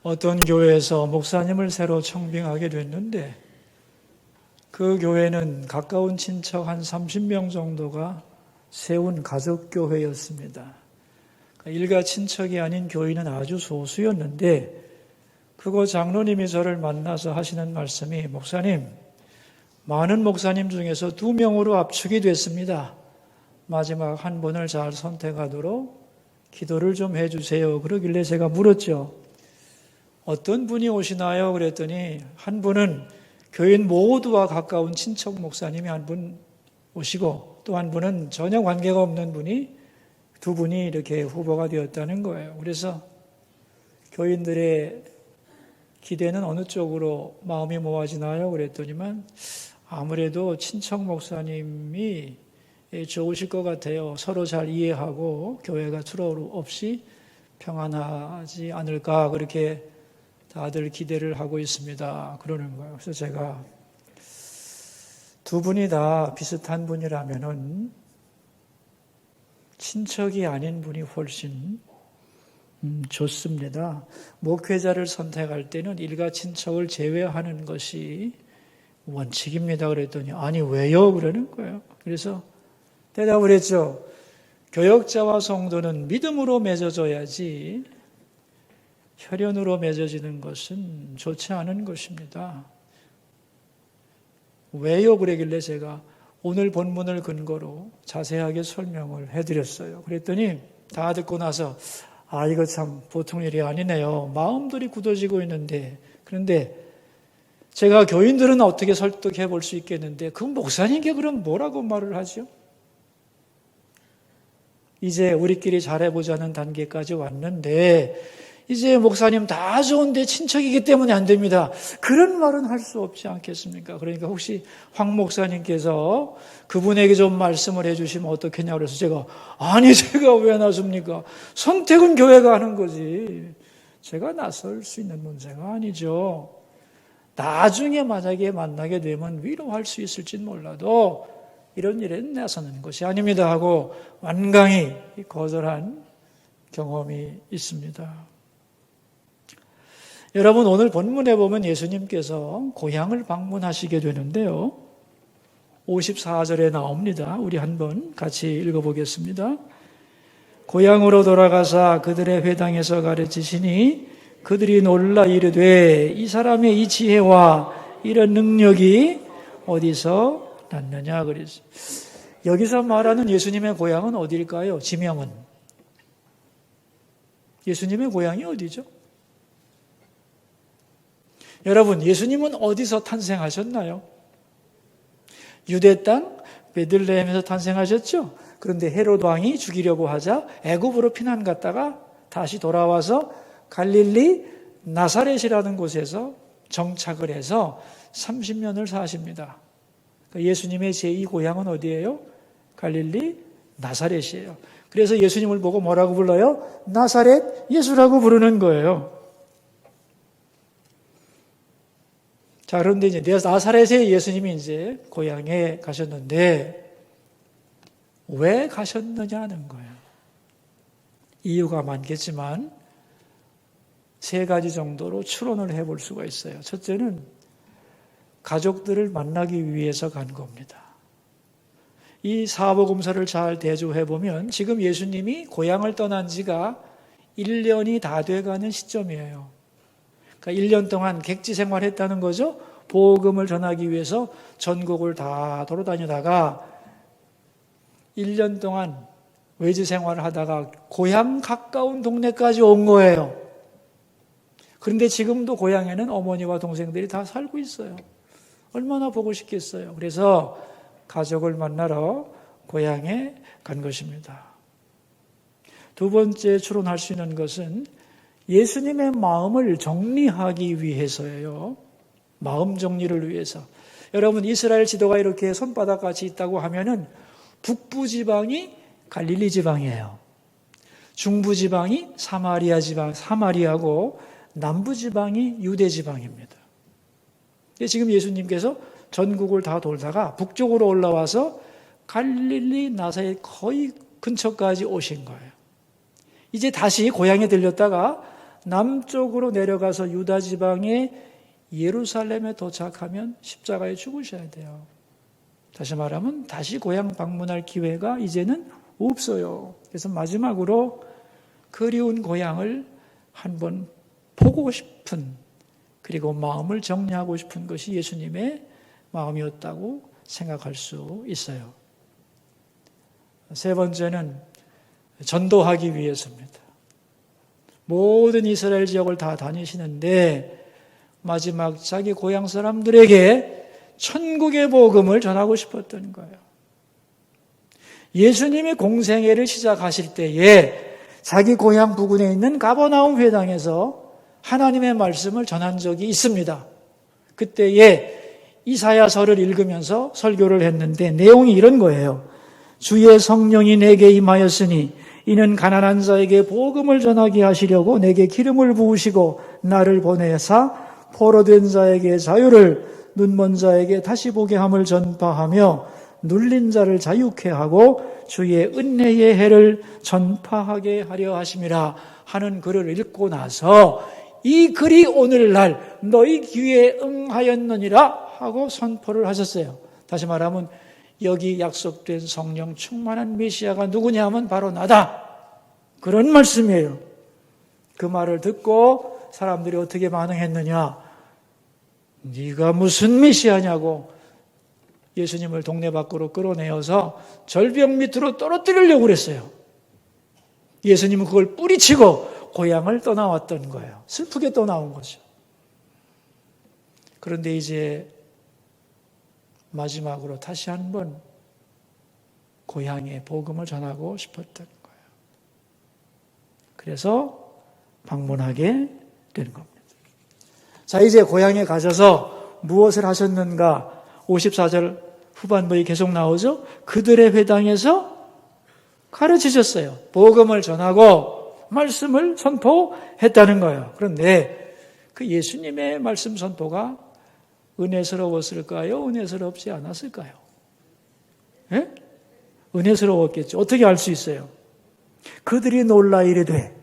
어떤 교회에서 목사님을 새로 청빙하게 됐는데 그 교회는 가까운 친척 한 30명 정도가 세운 가족교회였습니다. 일가 친척이 아닌 교인은 아주 소수였는데 그곳 장로님이 저를 만나서 하시는 말씀이 목사님, 많은 목사님 중에서 2명으로 압축이 됐습니다. 마지막 한 분을 잘 선택하도록 기도를 좀 해주세요. 그러길래 제가 물었죠. 어떤 분이 오시나요? 그랬더니 한 분은 교인 모두와 가까운 친척 목사님이 한 분 오시고 또 한 분은 전혀 관계가 없는 분이 2분이 이렇게 후보가 되었다는 거예요. 그래서 교인들의 기대는 어느 쪽으로 마음이 모아지나요? 그랬더니만 아무래도 친척 목사님이 좋으실 것 같아요. 서로 잘 이해하고 교회가 트러블 없이 평안하지 않을까 그렇게 다들 기대를 하고 있습니다. 그러는 거예요. 그래서 제가 2분이 다 비슷한 분이라면은 친척이 아닌 분이 훨씬 좋습니다. 목회자를 선택할 때는 일가 친척을 제외하는 것이 원칙입니다. 그랬더니 아니 왜요? 그러는 거예요. 그래서 대답을 했죠. 교역자와 성도는 믿음으로 맺어져야지 혈연으로 맺어지는 것은 좋지 않은 것입니다. 왜요? 그러길래 제가 오늘 본문을 근거로 자세하게 설명을 해드렸어요. 그랬더니 다 듣고 나서 이거 참 보통 일이 아니네요. 마음들이 굳어지고 있는데 그런데 제가 교인들은 어떻게 설득해 볼 수 있겠는데 그 목사님께 그럼 뭐라고 말을 하죠? 이제 우리끼리 잘해보자는 단계까지 왔는데 이제 목사님 다 좋은데 친척이기 때문에 안 됩니다. 그런 말은 할 수 없지 않겠습니까? 그러니까 혹시 황 목사님께서 그분에게 좀 말씀을 해주시면 어떻겠냐고 그래서 제가 제가 왜 나섭니까? 선택은 교회가 하는 거지. 제가 나설 수 있는 문제가 아니죠. 나중에 만약에 만나게 되면 위로할 수 있을진 몰라도 이런 일에 나서는 것이 아닙니다 하고 완강히 거절한 경험이 있습니다. 여러분 오늘 본문에 보면 예수님께서 고향을 방문하시게 되는데요. 54절에 나옵니다. 우리 한번 같이 읽어보겠습니다. 고향으로 돌아가사 그들의 회당에서 가르치시니 그들이 놀라 이르되 이 사람의 이 지혜와 이런 능력이 어디서 났느냐 그랬어요. 여기서 말하는 예수님의 고향은 어디일까요? 지명은. 예수님의 고향이 어디죠? 여러분, 예수님은 어디서 탄생하셨나요? 유대 땅 베들레헴에서 탄생하셨죠? 그런데 헤롯 왕이 죽이려고 하자 애굽으로 피난 갔다가 다시 돌아와서 갈릴리 나사렛이라는 곳에서 정착을 해서 30년을 사십니다. 예수님의 제2 고향은 어디예요? 갈릴리 나사렛이에요. 그래서 예수님을 보고 뭐라고 불러요? 나사렛 예수라고 부르는 거예요. 자, 그런데 이제 나사렛에 예수님이 이제 고향에 가셨는데 왜 가셨느냐는 거예요. 이유가 많겠지만 3가지 정도로 추론을 해볼 수가 있어요. 첫째는 가족들을 만나기 위해서 간 겁니다. 이 사복음서를 잘 대조해보면 지금 예수님이 고향을 떠난 지가 1년이 다 돼가는 시점이에요. 그러니까 1년 동안 객지 생활했다는 거죠. 복음을 전하기 위해서 전국을 다 돌아다니다가 1년 동안 외지 생활을 하다가 고향 가까운 동네까지 온 거예요. 그런데 지금도 고향에는 어머니와 동생들이 다 살고 있어요. 얼마나 보고 싶겠어요. 그래서 가족을 만나러 고향에 간 것입니다. 2번째 추론할 수 있는 것은 예수님의 마음을 정리하기 위해서예요. 마음 정리를 위해서. 여러분 이스라엘 지도가 이렇게 손바닥같이 있다고 하면은 북부 지방이 갈릴리 지방이에요. 중부 지방이 사마리아 지방, 사마리아고 남부 지방이 유대 지방입니다. 지금 예수님께서 전국을 다 돌다가 북쪽으로 올라와서 갈릴리 나사렛 거의 근처까지 오신 거예요. 이제 다시 고향에 들렸다가 남쪽으로 내려가서 유다 지방의 예루살렘에 도착하면 십자가에 죽으셔야 돼요. 다시 말하면 다시 고향 방문할 기회가 이제는 없어요. 그래서 마지막으로 그리운 고향을 한번 보고 싶은, 그리고 마음을 정리하고 싶은 것이 예수님의 마음이었다고 생각할 수 있어요. 세 번째는 전도하기 위해서입니다. 모든 이스라엘 지역을 다 다니시는데 마지막 자기 고향 사람들에게 천국의 복음을 전하고 싶었던 거예요. 예수님이 공생애를 시작하실 때에 자기 고향 부근에 있는 가버나움 회당에서 하나님의 말씀을 전한 적이 있습니다. 그때에 이사야서를 읽으면서 설교를 했는데 내용이 이런 거예요. 주의 성령이 내게 임하였으니 이는 가난한 자에게 복음을 전하게 하시려고 내게 기름을 부으시고 나를 보내사 포로된 자에게 자유를, 눈먼 자에게 다시 보게 함을 전파하며 눌린 자를 자유케 하고 주의 은혜의 해를 전파하게 하려 하심이라 하는 글을 읽고 나서 이 글이 오늘날 너희 귀에 응하였느니라 하고 선포를 하셨어요. 다시 말하면 여기 약속된 성령 충만한 메시아가 누구냐 하면 바로 나다. 그런 말씀이에요. 그 말을 듣고 사람들이 어떻게 반응했느냐? 네가 무슨 메시아냐고 예수님을 동네 밖으로 끌어내어서 절벽 밑으로 떨어뜨리려고 그랬어요. 예수님은 그걸 뿌리치고 고향을 떠나왔던 거예요. 슬프게 떠나온 거죠. 그런데 이제 마지막으로 다시 한번 고향에 복음을 전하고 싶었던 거예요. 그래서 방문하게 되는 겁니다. 자, 이제 고향에 가셔서 무엇을 하셨는가? 54절 후반부에 계속 나오죠. 그들의 회당에서 가르치셨어요. 복음을 전하고 말씀을 선포했다는 거예요. 그런데 그 예수님의 말씀 선포가 은혜스러웠을까요? 은혜스럽지 않았을까요? 예? 은혜스러웠겠죠. 어떻게 알 수 있어요? 그들이 놀라 이르되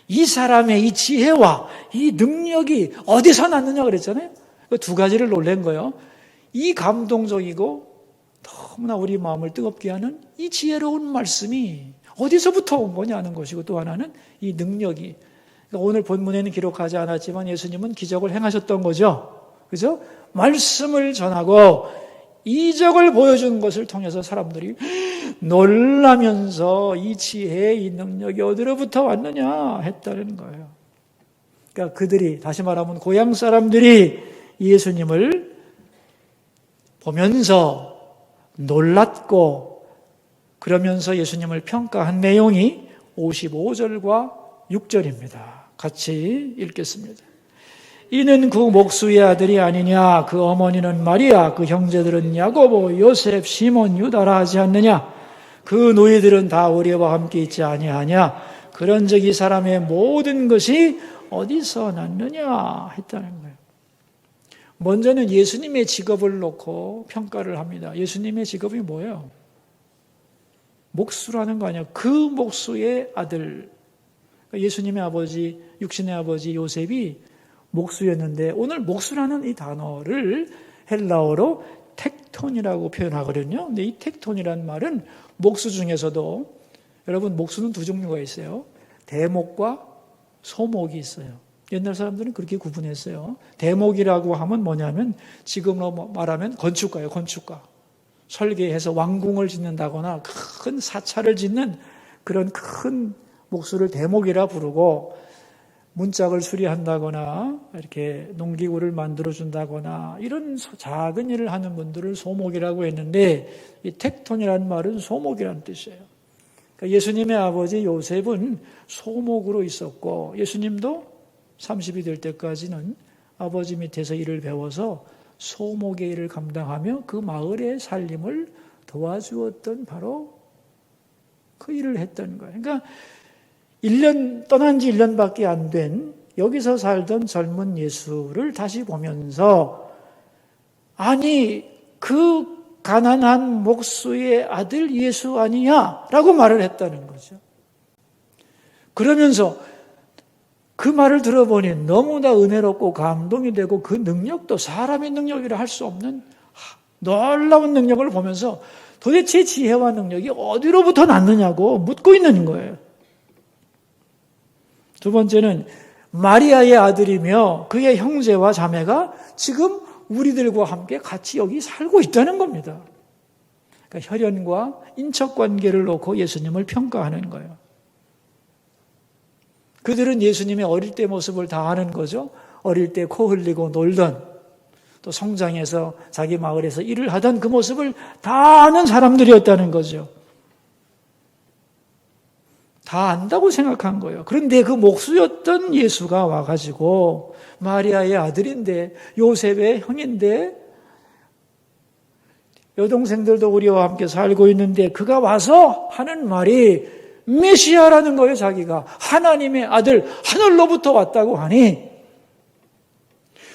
이 사람의 이 지혜와 이 능력이 어디서 났느냐 그랬잖아요. 그 두 가지를 놀란 거예요. 이 감동적이고 너무나 우리 마음을 뜨겁게 하는 이 지혜로운 말씀이 어디서부터 온 거냐는 것이고, 또 하나는 이 능력이, 그러니까 오늘 본문에는 기록하지 않았지만 예수님은 기적을 행하셨던 거죠. 그죠? 말씀을 전하고 이적을 보여주는 것을 통해서 사람들이 놀라면서 이 지혜, 이 능력이 어디로부터 왔느냐 했다는 거예요. 그러니까 그들이, 다시 말하면 고향 사람들이 예수님을 보면서 놀랐고, 그러면서 예수님을 평가한 내용이 55절과 6절입니다. 같이 읽겠습니다. 이는 그 목수의 아들이 아니냐? 그 어머니는 마리아, 그 형제들은 야고보, 요셉, 시몬, 유다라 하지 않느냐? 그 너희들은 다 우리와 함께 있지 아니하냐? 그런즉 이 사람의 모든 것이 어디서 났느냐? 했다는 거예요. 먼저는 예수님의 직업을 놓고 평가를 합니다. 예수님의 직업이 뭐예요? 목수라는 거 아니에요. 그 목수의 아들. 예수님의 아버지, 육신의 아버지 요셉이 목수였는데, 오늘 목수라는 이 단어를 헬라어로 텍톤이라고 표현하거든요. 근데 이 텍톤이라는 말은 목수 중에서도, 여러분, 목수는 두 종류가 있어요. 대목과 소목이 있어요. 옛날 사람들은 그렇게 구분했어요. 대목이라고 하면 뭐냐면 지금으로 말하면 건축가예요. 건축가. 설계해서 왕궁을 짓는다거나 큰 사찰을 짓는 그런 큰 목수를 대목이라 부르고, 문짝을 수리한다거나 이렇게 농기구를 만들어준다거나 이런 작은 일을 하는 분들을 소목이라고 했는데, 이 텍톤이라는 말은 소목이라는 뜻이에요. 그러니까 예수님의 아버지 요셉은 소목으로 있었고, 예수님도 30이 될 때까지는 아버지 밑에서 일을 배워서 소목의 일을 감당하며 그 마을의 살림을 도와주었던 바로 그 일을 했던 거예요. 그러니까 떠난 지 1년밖에 안 된 여기서 살던 젊은 예수를 다시 보면서, 아니 그 가난한 목수의 아들 예수 아니냐? 라고 말을 했다는 거죠. 그러면서 그 말을 들어보니 너무나 은혜롭고 감동이 되고 그 능력도 사람의 능력이라 할 수 없는 놀라운 능력을 보면서 도대체 지혜와 능력이 어디로부터 났느냐고 묻고 있는 거예요. 두 번째는 마리아의 아들이며 그의 형제와 자매가 지금 우리들과 함께 같이 여기 살고 있다는 겁니다. 그러니까 혈연과 인척관계를 놓고 예수님을 평가하는 거예요. 그들은 예수님의 어릴 때 모습을 다 아는 거죠. 어릴 때 코 흘리고 놀던, 또 성장해서 자기 마을에서 일을 하던 그 모습을 다 아는 사람들이었다는 거죠. 다 안다고 생각한 거예요. 그런데 그 목수였던 예수가 와가지고 마리아의 아들인데, 요셉의 형인데, 여동생들도 우리와 함께 살고 있는데 그가 와서 하는 말이 메시아라는 거예요. 자기가 하나님의 아들, 하늘로부터 왔다고 하니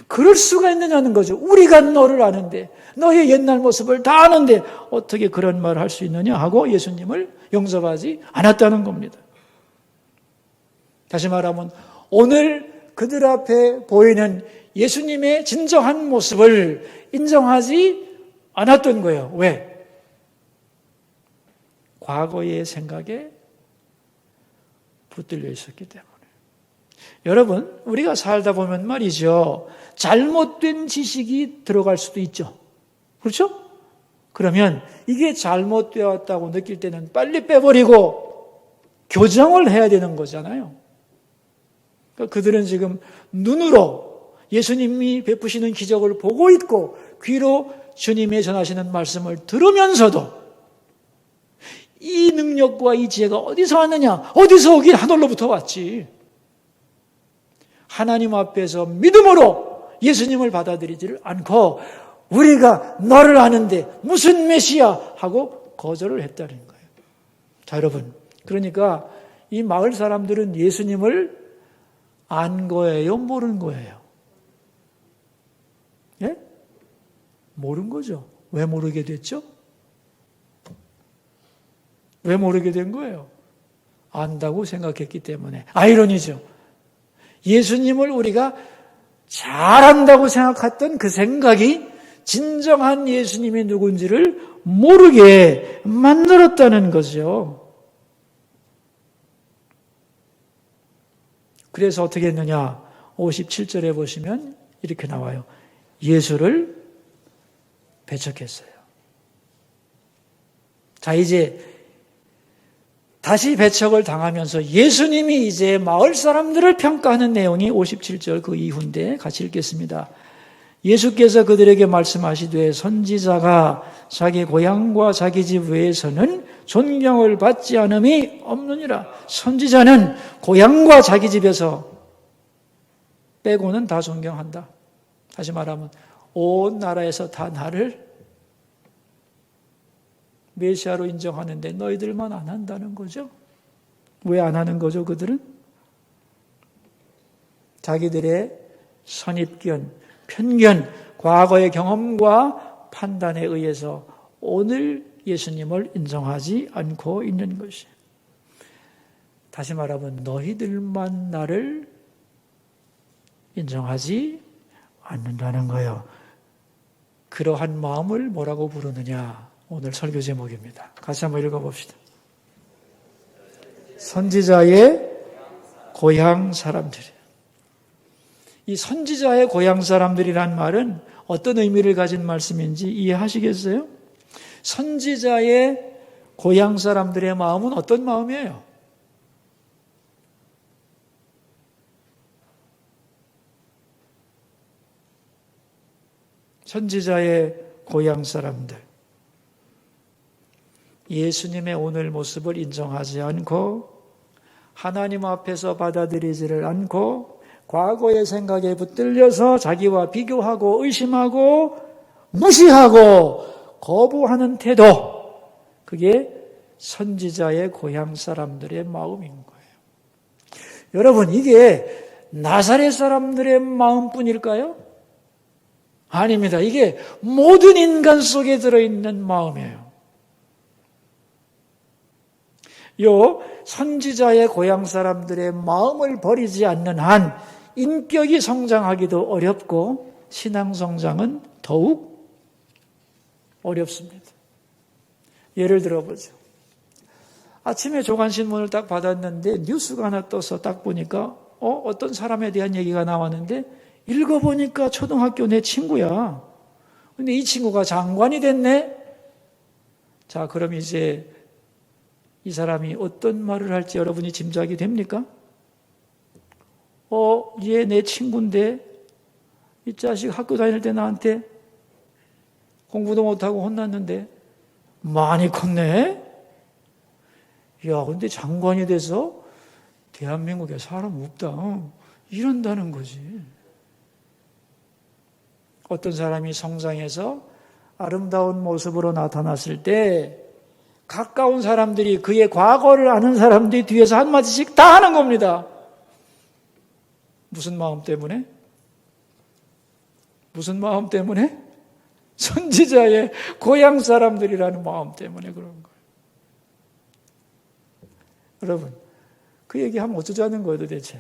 그럴 수가 있느냐는 거죠. 우리가 너를 아는데, 너의 옛날 모습을 다 아는데 어떻게 그런 말을 할 수 있느냐 하고 예수님을 용서하지 않았다는 겁니다. 다시 말하면 오늘 그들 앞에 보이는 예수님의 진정한 모습을 인정하지 않았던 거예요. 왜? 과거의 생각에 붙들려 있었기 때문에. 여러분, 우리가 살다 보면 말이죠, 잘못된 지식이 들어갈 수도 있죠. 그렇죠? 그러면 이게 잘못되었다고 느낄 때는 빨리 빼버리고 교정을 해야 되는 거잖아요. 그러니까 그들은 지금 눈으로 예수님이 베푸시는 기적을 보고 있고 귀로 주님의 전하시는 말씀을 들으면서도 이 능력과 이 지혜가 어디서 왔느냐? 어디서 오긴 하늘로부터 왔지. 하나님 앞에서 믿음으로 예수님을 받아들이지를 않고 우리가 너를 아는데 무슨 메시아 하고 거절을 했다는 거예요. 자, 여러분, 그러니까 이 마을 사람들은 예수님을 안 거예요? 모르는 거예요? 예? 모른 거죠. 왜 모르게 됐죠? 왜 모르게 된 거예요? 안다고 생각했기 때문에. 아이러니죠. 예수님을 우리가 잘 안다고 생각했던 그 생각이 진정한 예수님이 누군지를 모르게 만들었다는 거죠. 그래서 어떻게 했느냐? 57절에 보시면 이렇게 나와요. 예수를 배척했어요. 자, 이제 다시 배척을 당하면서 예수님이 이제 마을 사람들을 평가하는 내용이 57절 그 이후인데 같이 읽겠습니다. 예수께서 그들에게 말씀하시되 선지자가 자기 고향과 자기 집 외에서는 존경을 받지 않음이 없느니라. 선지자는 고향과 자기 집에서 빼고는 다 존경한다. 다시 말하면 온 나라에서 다 나를 메시아로 인정하는데 너희들만 안 한다는 거죠. 왜 안 하는 거죠, 그들은? 자기들의 선입견, 편견, 과거의 경험과 판단에 의해서 오늘 예수님을 인정하지 않고 있는 것이에요. 다시 말하면 너희들만 나를 인정하지 않는다는 거예요. 그러한 마음을 뭐라고 부르느냐? 오늘 설교 제목입니다. 같이 한번 읽어봅시다. 선지자의 고향 사람들. 이 선지자의 고향 사람들이란 말은 어떤 의미를 가진 말씀인지 이해하시겠어요? 선지자의 고향 사람들의 마음은 어떤 마음이에요? 선지자의 고향 사람들. 예수님의 오늘 모습을 인정하지 않고 하나님 앞에서 받아들이지를 않고 과거의 생각에 붙들려서 자기와 비교하고 의심하고 무시하고 거부하는 태도, 그게 선지자의 고향 사람들의 마음인 거예요. 여러분, 이게 나사렛 사람들의 마음뿐일까요? 아닙니다. 이게 모든 인간 속에 들어있는 마음이에요. 요 선지자의 고향 사람들의 마음을 버리지 않는 한 인격이 성장하기도 어렵고 신앙 성장은 더욱 어렵습니다. 예를 들어보죠. 아침에 조간신문을 딱 받았는데 뉴스가 하나 떠서 딱 보니까 어떤 사람에 대한 얘기가 나왔는데 읽어보니까 초등학교 내 친구야. 근데 이 친구가 장관이 됐네? 자, 그럼 이제 이 사람이 어떤 말을 할지 여러분이 짐작이 됩니까? 얘 내 친구인데 이 자식 학교 다닐 때 나한테 공부도 못하고 혼났는데 많이 컸네? 야, 근데 장관이 돼서 대한민국에 사람 없다. 이런다는 거지. 어떤 사람이 성장해서 아름다운 모습으로 나타났을 때 가까운 사람들이 그의 과거를 아는 사람들이 뒤에서 한마디씩 다 하는 겁니다. 무슨 마음 때문에? 무슨 마음 때문에? 선지자의 고향 사람들이라는 마음 때문에 그런 거예요. 여러분, 그 얘기하면 어쩌자는 거예요 도대체?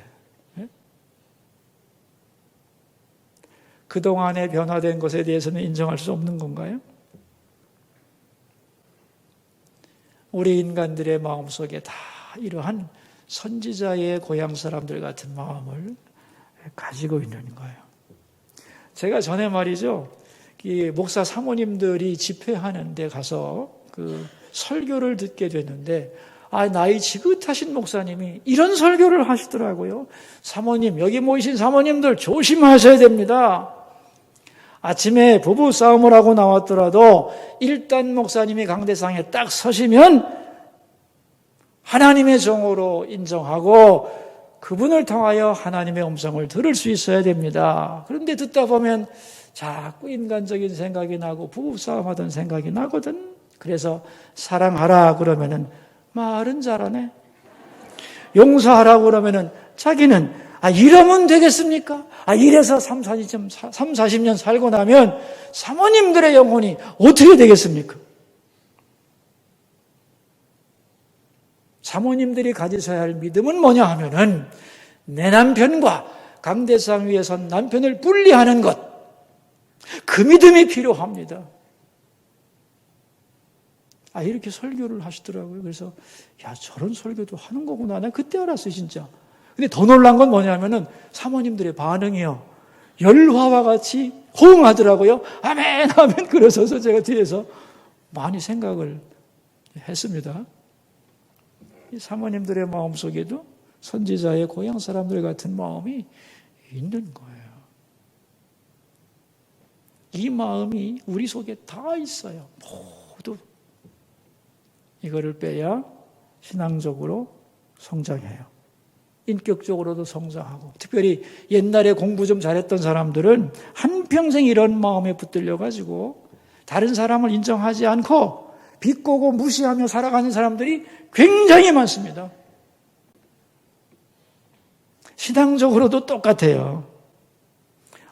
그동안에 변화된 것에 대해서는 인정할 수 없는 건가요? 우리 인간들의 마음속에 다 이러한 선지자의 고향 사람들 같은 마음을 가지고 있는 거예요. 제가 전에 말이죠, 이 목사 사모님들이 집회하는 데 가서 그 설교를 듣게 됐는데, 나이 지긋하신 목사님이 이런 설교를 하시더라고요. 사모님, 여기 모이신 사모님들 조심하셔야 됩니다. 아침에 부부 싸움을 하고 나왔더라도 일단 목사님이 강대상에 딱 서시면 하나님의 종으로 인정하고 그분을 통하여 하나님의 음성을 들을 수 있어야 됩니다. 그런데 듣다 보면 자꾸 인간적인 생각이 나고 부부싸움하던 생각이 나거든. 그래서 사랑하라 그러면은 말은 잘하네. 용서하라 그러면은 자기는 이러면 되겠습니까? 이래서 3, 40년 살고 나면 사모님들의 영혼이 어떻게 되겠습니까? 사모님들이 가지셔야 할 믿음은 뭐냐 하면은 내 남편과 강대상 위에 선 남편을 분리하는 것, 그 믿음이 필요합니다. 이렇게 설교를 하시더라고요. 그래서 저런 설교도 하는 거구나. 난 그때 알았어요, 진짜. 근데 더 놀란 건 뭐냐면은 사모님들의 반응이요, 열화와 같이 호응하더라고요. 아멘, 아멘. 그래서 제가 뒤에서 많이 생각을 했습니다. 이 사모님들의 마음속에도 선지자의 고향 사람들 같은 마음이 있는 거예요. 이 마음이 우리 속에 다 있어요. 모두. 이거를 빼야 신앙적으로 성장해요. 인격적으로도 성장하고, 특별히 옛날에 공부 좀 잘했던 사람들은 한평생 이런 마음에 붙들려가지고 다른 사람을 인정하지 않고 비꼬고 무시하며 살아가는 사람들이 굉장히 많습니다. 신앙적으로도 똑같아요.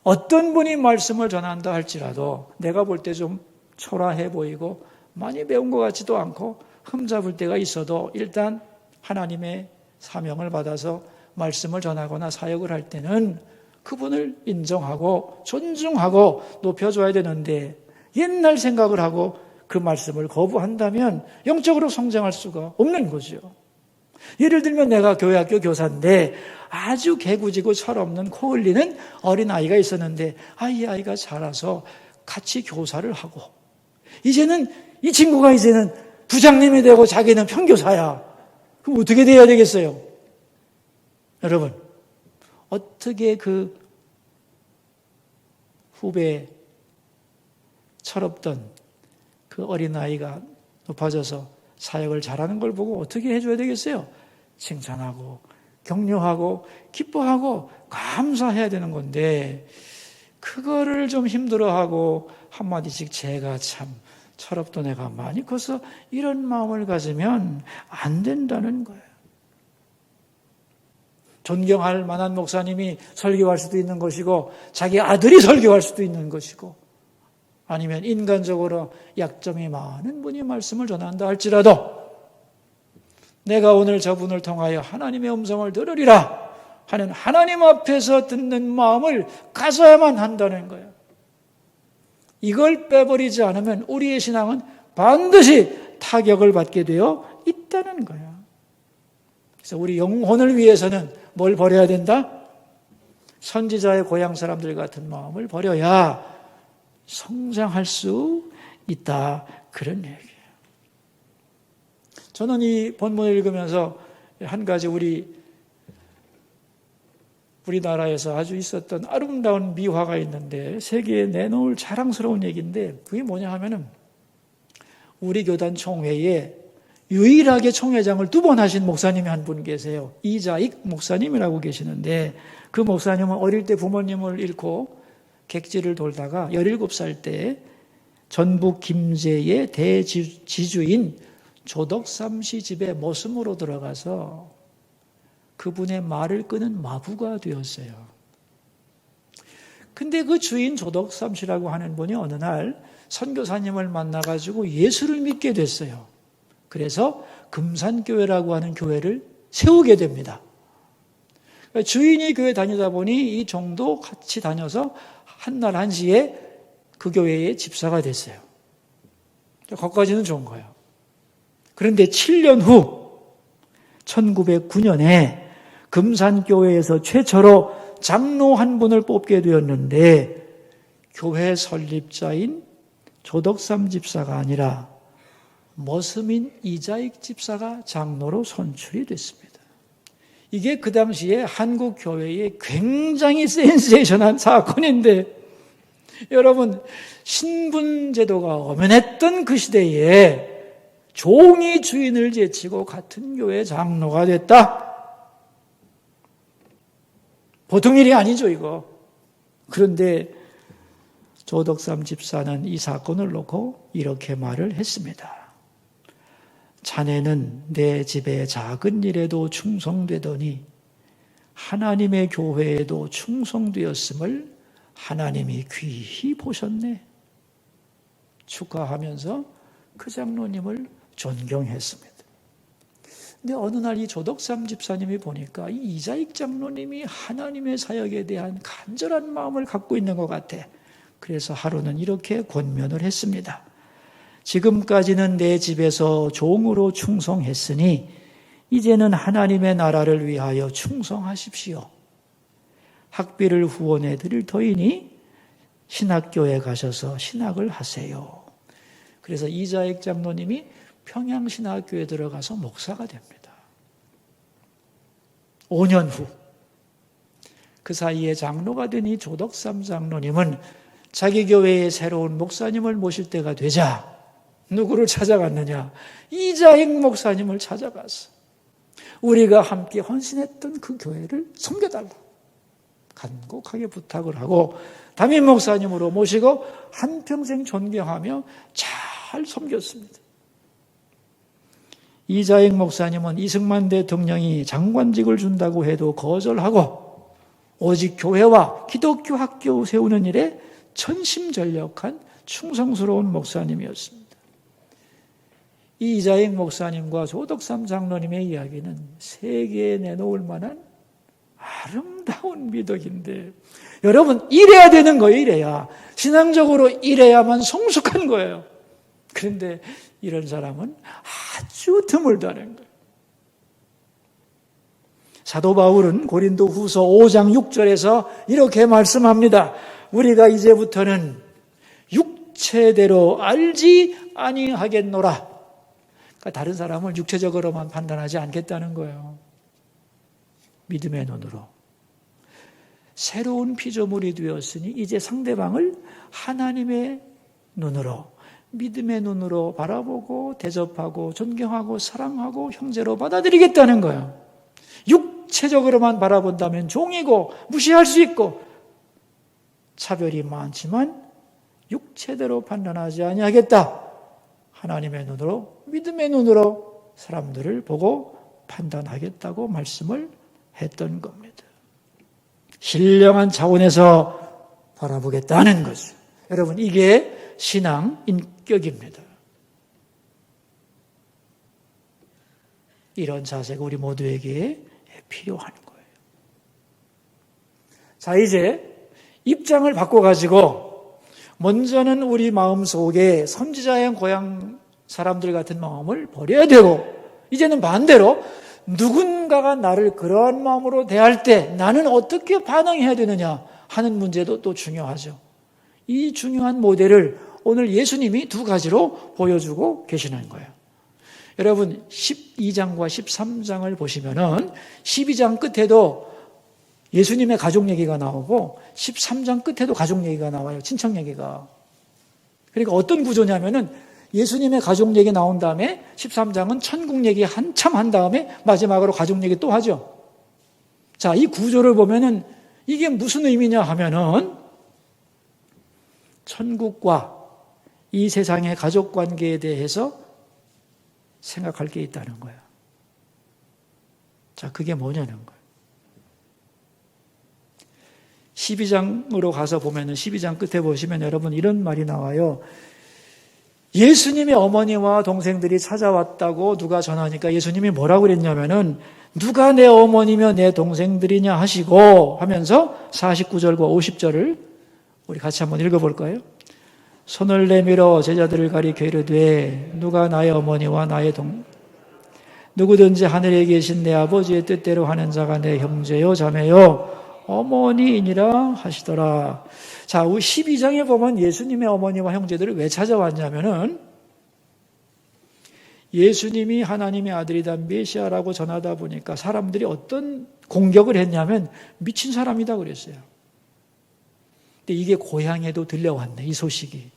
어떤 분이 말씀을 전한다 할지라도 내가 볼 때 좀 초라해 보이고 많이 배운 것 같지도 않고 흠잡을 때가 있어도 일단 하나님의 사명을 받아서 말씀을 전하거나 사역을 할 때는 그분을 인정하고 존중하고 높여줘야 되는데, 옛날 생각을 하고 그 말씀을 거부한다면 영적으로 성장할 수가 없는 거죠. 예를 들면 내가 교회학교 교사인데 아주 개구지고 철없는 코 흘리는 어린아이가 있었는데 이 아이가 자라서 같이 교사를 하고 이제는 이 친구가 이제는 부장님이 되고 자기는 평교사야. 그럼 어떻게 돼야 되겠어요? 여러분, 어떻게 그 후배 철없던 그 어린아이가 높아져서 사역을 잘하는 걸 보고 어떻게 해줘야 되겠어요? 칭찬하고 격려하고 기뻐하고 감사해야 되는 건데, 그거를 좀 힘들어하고 한마디씩 제가 참 철없던 애가 많이 커서 이런 마음을 가지면 안 된다는 거예요. 존경할 만한 목사님이 설교할 수도 있는 것이고 자기 아들이 설교할 수도 있는 것이고, 아니면 인간적으로 약점이 많은 분이 말씀을 전한다 할지라도 내가 오늘 저분을 통하여 하나님의 음성을 들으리라 하는 하나님 앞에서 듣는 마음을 가져야만 한다는 거예요. 이걸 빼버리지 않으면 우리의 신앙은 반드시 타격을 받게 되어 있다는 거예요. 그래서 우리 영혼을 위해서는 뭘 버려야 된다? 선지자의 고향 사람들 같은 마음을 버려야 성장할 수 있다. 그런 얘기예요. 저는 이 본문을 읽으면서 한 가지 우리나라에서 아주 있었던 아름다운 미화가 있는데 세계에 내놓을 자랑스러운 얘기인데 그게 뭐냐 하면은 우리 교단 총회에 유일하게 총회장을 2번 하신 목사님이 한 분 계세요. 이자익 목사님이라고 계시는데 그 목사님은 어릴 때 부모님을 잃고 객지를 돌다가 17살 때 전북 김제의 대지주인 조덕삼씨 집에 머슴으로 들어가서 그분의 말을 끄는 마부가 되었어요. 근데 그 주인 조덕삼씨라고 하는 분이 어느 날 선교사님을 만나가지고 예수를 믿게 됐어요. 그래서 금산교회라고 하는 교회를 세우게 됩니다. 주인이 교회 다니다 보니 이 종도 같이 다녀서 한날 한시에 그 교회의 집사가 됐어요. 거기까지는 좋은 거예요. 그런데 7년 후 1909년에 금산교회에서 최초로 장로 한 분을 뽑게 되었는데 교회 설립자인 조덕삼 집사가 아니라 머슴인 이자익 집사가 장로로 선출이 됐습니다. 이게 그 당시에 한국 교회의 굉장히 센세이션한 사건인데 여러분 신분제도가 엄연했던 그 시대에 종이 주인을 제치고 같은 교회 장로가 됐다. 보통 일이 아니죠, 이거. 그런데 조덕삼 집사는 이 사건을 놓고 이렇게 말을 했습니다. 자네는 내 집의 작은 일에도 충성되더니 하나님의 교회에도 충성되었음을 하나님이 귀히 보셨네. 축하하면서 그 장로님을 존경했습니다. 근데 어느 날 이 조덕삼 집사님이 보니까 이 이자익 장로님이 하나님의 사역에 대한 간절한 마음을 갖고 있는 것 같아. 그래서 하루는 이렇게 권면을 했습니다. 지금까지는 내 집에서 종으로 충성했으니 이제는 하나님의 나라를 위하여 충성하십시오. 학비를 후원해 드릴 터이니 신학교에 가셔서 신학을 하세요. 그래서 이자익 장로님이 평양신학교에 들어가서 목사가 됩니다. 5년 후 그 사이에 장로가 된 이 조덕삼 장로님은 자기 교회에 새로운 목사님을 모실 때가 되자 누구를 찾아갔느냐? 이자익 목사님을 찾아갔어. 우리가 함께 헌신했던 그 교회를 섬겨달라고 간곡하게 부탁을 하고 담임 목사님으로 모시고 한평생 존경하며 잘 섬겼습니다. 이자익 목사님은 이승만 대통령이 장관직을 준다고 해도 거절하고 오직 교회와 기독교 학교 세우는 일에 전심전력한 충성스러운 목사님이었습니다. 이 이자익 목사님과 조덕삼 장로님의 이야기는 세계에 내놓을 만한 아름다운 미덕인데 여러분 이래야 되는 거예요. 이래야 신앙적으로 이래야만 성숙한 거예요. 그런데 이런 사람은 아주 드물다는 거예요. 사도 바울은 고린도 후서 5장 6절에서 이렇게 말씀합니다. 우리가 이제부터는 육체대로 알지 아니하겠노라. 그러니까 다른 사람을 육체적으로만 판단하지 않겠다는 거예요. 믿음의 눈으로. 새로운 피조물이 되었으니 이제 상대방을 하나님의 눈으로, 믿음의 눈으로 바라보고 대접하고 존경하고 사랑하고 형제로 받아들이겠다는 거예요. 육체적으로만 바라본다면 종이고 무시할 수 있고 차별이 많지만 육체대로 판단하지 아니하겠다. 하나님의 눈으로, 믿음의 눈으로 사람들을 보고 판단하겠다고 말씀을 했던 겁니다. 신령한 차원에서 바라보겠다는 거죠. 여러분, 이게 신앙 인격입니다. 이런 자세가 우리 모두에게 필요한 거예요. 자, 이제 입장을 바꿔가지고 먼저는 우리 마음속에 선지자의 고향 사람들 같은 마음을 버려야 되고, 이제는 반대로 누군가가 나를 그러한 마음으로 대할 때 나는 어떻게 반응해야 되느냐 하는 문제도 또 중요하죠. 이 중요한 모델을 오늘 예수님이 두 가지로 보여주고 계시는 거예요. 여러분 12장과 13장을 보시면은 12장 끝에도 예수님의 가족 얘기가 나오고 13장 끝에도 가족 얘기가 나와요. 친척 얘기가. 그러니까 어떤 구조냐면은 예수님의 가족 얘기 나온 다음에 13장은 천국 얘기 한참 한 다음에 마지막으로 가족 얘기 또 하죠. 자, 이 구조를 보면은 이게 무슨 의미냐 하면은 천국과 이 세상의 가족 관계에 대해서 생각할 게 있다는 거예요. 자, 그게 뭐냐는 거예요. 12장으로 가서 보면은 12장 끝에 보시면 여러분 이런 말이 나와요. 예수님의 어머니와 동생들이 찾아왔다고 누가 전하니까 예수님이 뭐라고 그랬냐면은 누가 내 어머니며 내 동생들이냐 하시고 하면서 49절과 50절을 우리 같이 한번 읽어볼까요? 손을 내밀어 제자들을 가리켜 이르되 누가 나의 어머니와 나의 누구든지 하늘에 계신 내 아버지의 뜻대로 하는 자가 내 형제요 자매요 어머니이니라 하시더라. 자, 12장에 보면 예수님의 어머니와 형제들을 왜 찾아왔냐면은 예수님이 하나님의 아들이다 메시아라고 전하다 보니까 사람들이 어떤 공격을 했냐면 미친 사람이다 그랬어요. 근데 이게 고향에도 들려왔네, 이 소식이.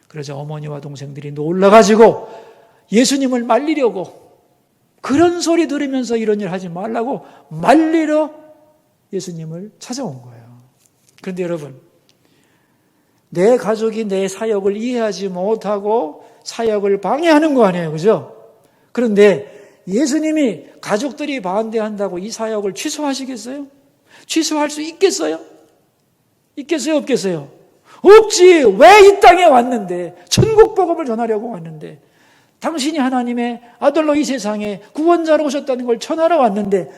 그래서 어머니와 동생들이 놀라가지고 예수님을 말리려고, 그런 소리 들으면서 이런 일 하지 말라고 말리러 예수님을 찾아온 거예요. 그런데 여러분, 내 가족이 내 사역을 이해하지 못하고 사역을 방해하는 거 아니에요, 그죠? 그런데 예수님이 가족들이 반대한다고 이 사역을 취소하시겠어요? 취소할 수 있겠어요? 있겠어요, 없겠어요? 없지. 왜 이 땅에 왔는데, 천국 복음을 전하려고 왔는데, 당신이 하나님의 아들로 이 세상에 구원자로 오셨다는 걸 전하러 왔는데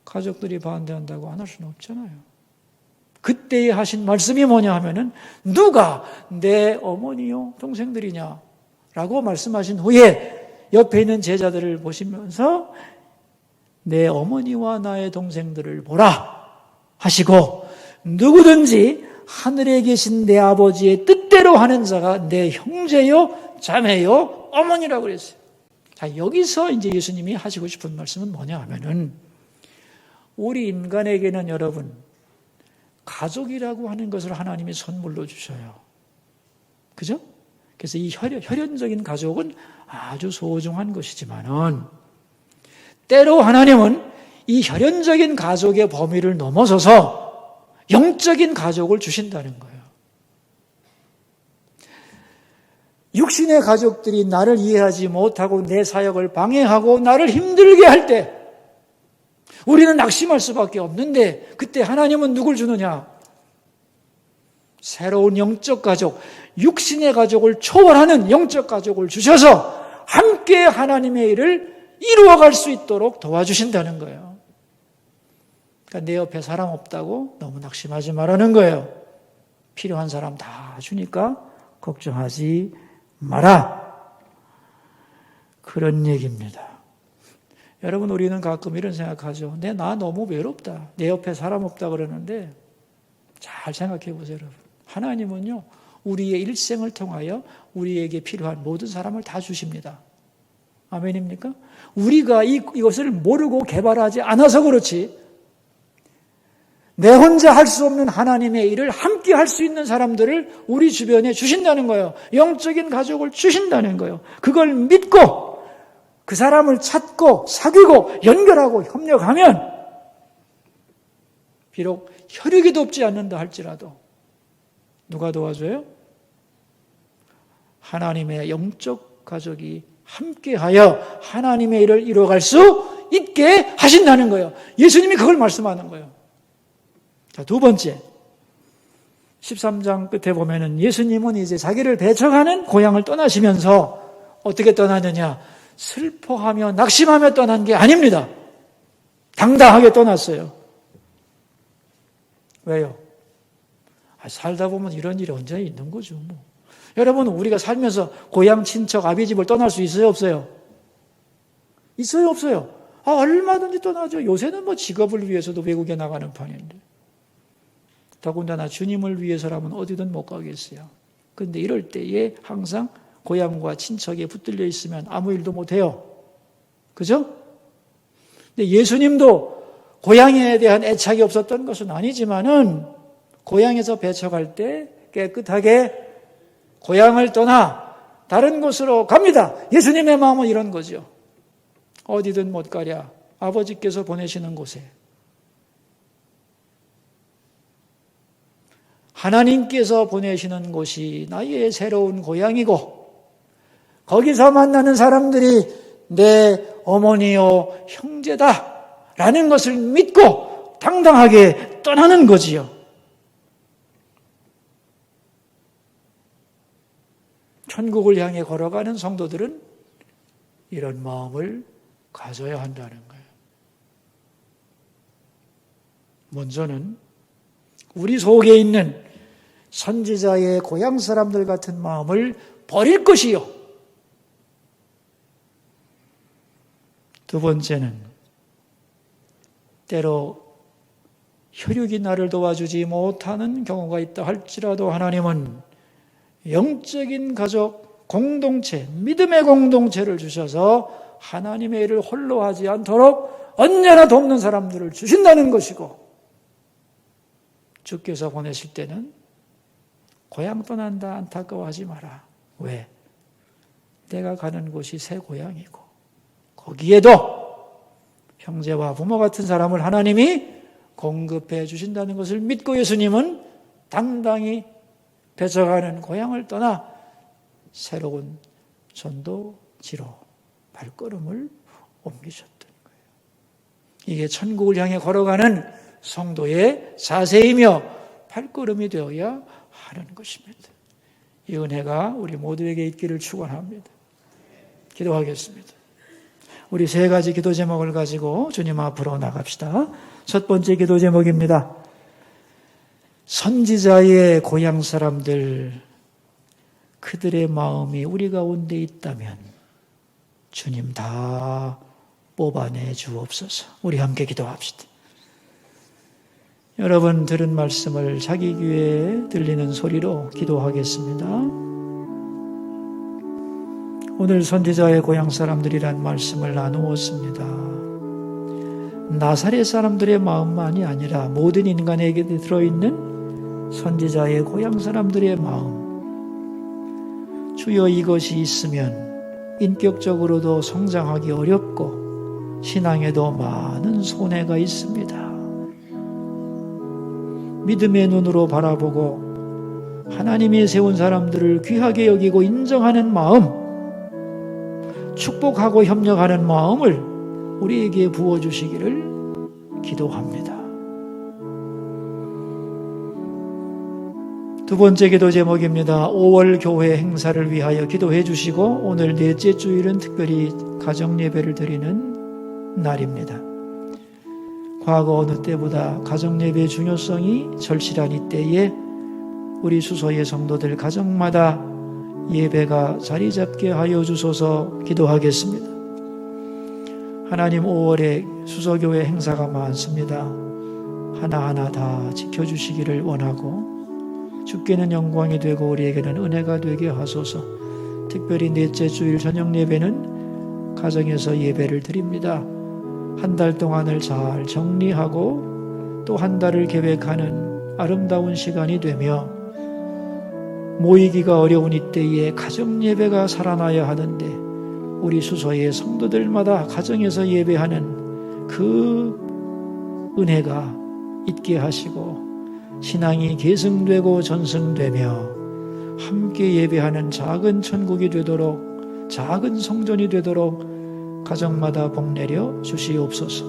가족들이 반대한다고 안 할 수는 없잖아요. 그때에 하신 말씀이 뭐냐 하면은 누가 내 어머니요 동생들이냐 라고 말씀하신 후에 옆에 있는 제자들을 보시면서 내 어머니와 나의 동생들을 보라 하시고 누구든지 하늘에 계신 내 아버지의 뜻대로 하는 자가 내 형제요 자매요 어머니라고 그랬어요. 자, 여기서 이제 예수님이 하시고 싶은 말씀은 뭐냐 하면은 우리 인간에게는 여러분 가족이라고 하는 것을 하나님이 선물로 주셔요. 그죠? 그래서 이 혈연적인 가족은 아주 소중한 것이지만은 때로 하나님은 이 혈연적인 가족의 범위를 넘어서서 영적인 가족을 주신다는 거예요. 육신의 가족들이 나를 이해하지 못하고 내 사역을 방해하고 나를 힘들게 할 때 우리는 낙심할 수밖에 없는데 그때 하나님은 누굴 주느냐? 새로운 영적 가족, 육신의 가족을 초월하는 영적 가족을 주셔서 함께 하나님의 일을 이루어갈 수 있도록 도와주신다는 거예요. 그러니까 내 옆에 사람 없다고 너무 낙심하지 말라는 거예요. 필요한 사람 다 주니까 걱정하지 마라. 그런 얘기입니다. 여러분, 우리는 가끔 이런 생각하죠. 나 너무 외롭다. 내 옆에 사람 없다 그러는데 잘 생각해 보세요, 여러분. 하나님은요, 우리의 일생을 통하여 우리에게 필요한 모든 사람을 다 주십니다. 아멘입니까? 우리가 이것을 모르고 개발하지 않아서 그렇지, 내 혼자 할 수 없는 하나님의 일을 함께 할 수 있는 사람들을 우리 주변에 주신다는 거예요. 영적인 가족을 주신다는 거예요. 그걸 믿고 그 사람을 찾고 사귀고 연결하고 협력하면 비록 혈육이 돕지 않는다 할지라도 누가 도와줘요? 하나님의 영적 가족이 함께하여 하나님의 일을 이루어갈 수 있게 하신다는 거예요. 예수님이 그걸 말씀하는 거예요. 자, 두 번째, 13장 끝에 보면은 예수님은 이제 자기를 배척하는 고향을 떠나시면서 어떻게 떠나느냐? 슬퍼하며 낙심하며 떠난 게 아닙니다. 당당하게 떠났어요. 왜요? 살다 보면 이런 일이 언제 있는 거죠. 뭐. 여러분, 우리가 살면서 고향 친척 아비 집을 떠날 수 있어요, 없어요? 있어요, 없어요? 얼마든지 떠나죠. 요새는 뭐 직업을 위해서도 외국에 나가는 판인데. 더군다나 주님을 위해서라면 어디든 못 가겠어요. 그런데 이럴 때에 항상 고향과 친척에 붙들려 있으면 아무 일도 못 해요. 그죠? 근데 예수님도 고향에 대한 애착이 없었던 것은 아니지만은 고향에서 배척할 때 깨끗하게 고향을 떠나 다른 곳으로 갑니다. 예수님의 마음은 이런 거죠. 어디든 못 가랴. 아버지께서 보내시는 곳에. 하나님께서 보내시는 곳이 나의 새로운 고향이고 거기서 만나는 사람들이 내 어머니요 형제다라는 것을 믿고 당당하게 떠나는 거지요. 천국을 향해 걸어가는 성도들은 이런 마음을 가져야 한다는 거예요. 먼저는 우리 속에 있는 선지자의 고향 사람들 같은 마음을 버릴 것이요. 두 번째는 때로 혈육이 나를 도와주지 못하는 경우가 있다 할지라도 하나님은 영적인 가족 공동체, 믿음의 공동체를 주셔서 하나님의 일을 홀로 하지 않도록 언제나 돕는 사람들을 주신다는 것이고 주께서 보내실 때는 고향 떠난다 안타까워하지 마라. 왜? 내가 가는 곳이 새 고향이고 거기에도 형제와 부모 같은 사람을 하나님이 공급해 주신다는 것을 믿고 예수님은 당당히 배척하는 고향을 떠나 새로운 전도지로 발걸음을 옮기셨던 거예요. 이게 천국을 향해 걸어가는 성도의 자세이며 발걸음이 되어야 하는 것입니다. 이 은혜가 우리 모두에게 있기를 축원합니다. 기도하겠습니다. 우리 세 가지 기도 제목을 가지고 주님 앞으로 나갑시다. 첫 번째 기도 제목입니다. 선지자의 고향 사람들, 그들의 마음이 우리 가운데 있다면 주님 다 뽑아내 주옵소서. 우리 함께 기도합시다. 여러분 들은 말씀을 자기 귀에 들리는 소리로 기도하겠습니다. 오늘 선지자의 고향 사람들이란 말씀을 나누었습니다. 나사렛 사람들의 마음만이 아니라 모든 인간에게 들어있는 선지자의 고향 사람들의 마음. 주여 이것이 있으면 인격적으로도 성장하기 어렵고 신앙에도 많은 손해가 있습니다. 믿음의 눈으로 바라보고 하나님이 세운 사람들을 귀하게 여기고 인정하는 마음, 축복하고 협력하는 마음을 우리에게 부어주시기를 기도합니다. 두 번째 기도 제목입니다. 5월 교회 행사를 위하여 기도해 주시고 오늘 넷째 주일은 특별히 가정예배를 드리는 날입니다. 과거 어느 때보다 가정예배의 중요성이 절실한 이때에 우리 수소의 성도들 가정마다 예배가 자리 잡게 하여 주소서 기도하겠습니다. 하나님 5월에 수소교회 행사가 많습니다. 하나하나 다 지켜주시기를 원하고 주께는 영광이 되고 우리에게는 은혜가 되게 하소서. 특별히 넷째 주일 저녁 예배는 가정에서 예배를 드립니다. 한 달 동안을 잘 정리하고 또 한 달을 계획하는 아름다운 시간이 되며 모이기가 어려운 이때에 가정 예배가 살아나야 하는데 우리 수소의 성도들마다 가정에서 예배하는 그 은혜가 있게 하시고 신앙이 계승되고 전승되며 함께 예배하는 작은 천국이 되도록 작은 성전이 되도록 가정마다 복 내려 주시옵소서.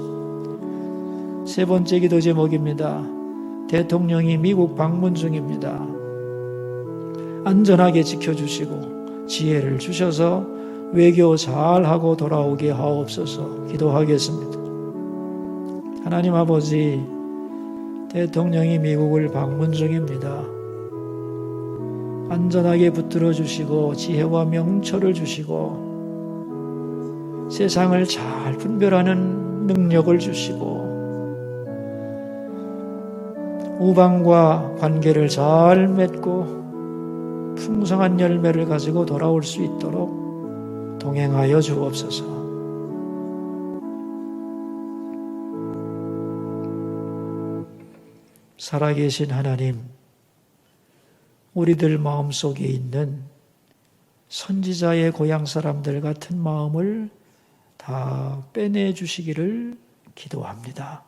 세 번째 기도 제목입니다. 대통령이 미국 방문 중입니다. 안전하게 지켜주시고 지혜를 주셔서 외교 잘하고 돌아오게 하옵소서. 기도하겠습니다. 하나님 아버지, 대통령이 미국을 방문 중입니다. 안전하게 붙들어 주시고 지혜와 명철을 주시고 세상을 잘 분별하는 능력을 주시고 우방과 관계를 잘 맺고 풍성한 열매를 가지고 돌아올 수 있도록 동행하여 주옵소서. 살아계신 하나님, 우리들 마음속에 있는 선지자의 고향 사람들 같은 마음을 다 빼내 주시기를 기도합니다.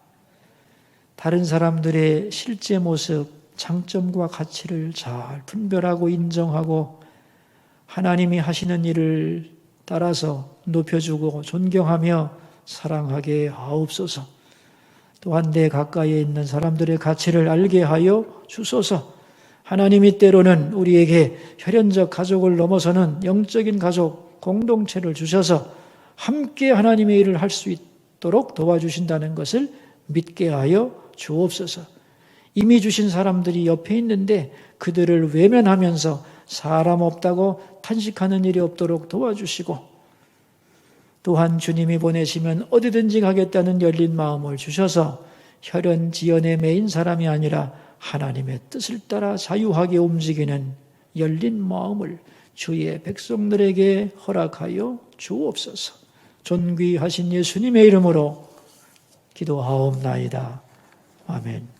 다른 사람들의 실제 모습, 장점과 가치를 잘 분별하고 인정하고 하나님이 하시는 일을 따라서 높여주고 존경하며 사랑하게 하옵소서. 또한 내 가까이에 있는 사람들의 가치를 알게 하여 주소서. 하나님이 때로는 우리에게 혈연적 가족을 넘어서는 영적인 가족 공동체를 주셔서 함께 하나님의 일을 할 수 있도록 도와주신다는 것을 믿게 하여 주옵소서. 이미 주신 사람들이 옆에 있는데 그들을 외면하면서 사람 없다고 탄식하는 일이 없도록 도와주시고, 또한 주님이 보내시면 어디든지 가겠다는 열린 마음을 주셔서 혈연 지연에 매인 사람이 아니라 하나님의 뜻을 따라 자유하게 움직이는 열린 마음을 주의 백성들에게 허락하여 주옵소서. 존귀하신 예수님의 이름으로 기도하옵나이다. 아멘.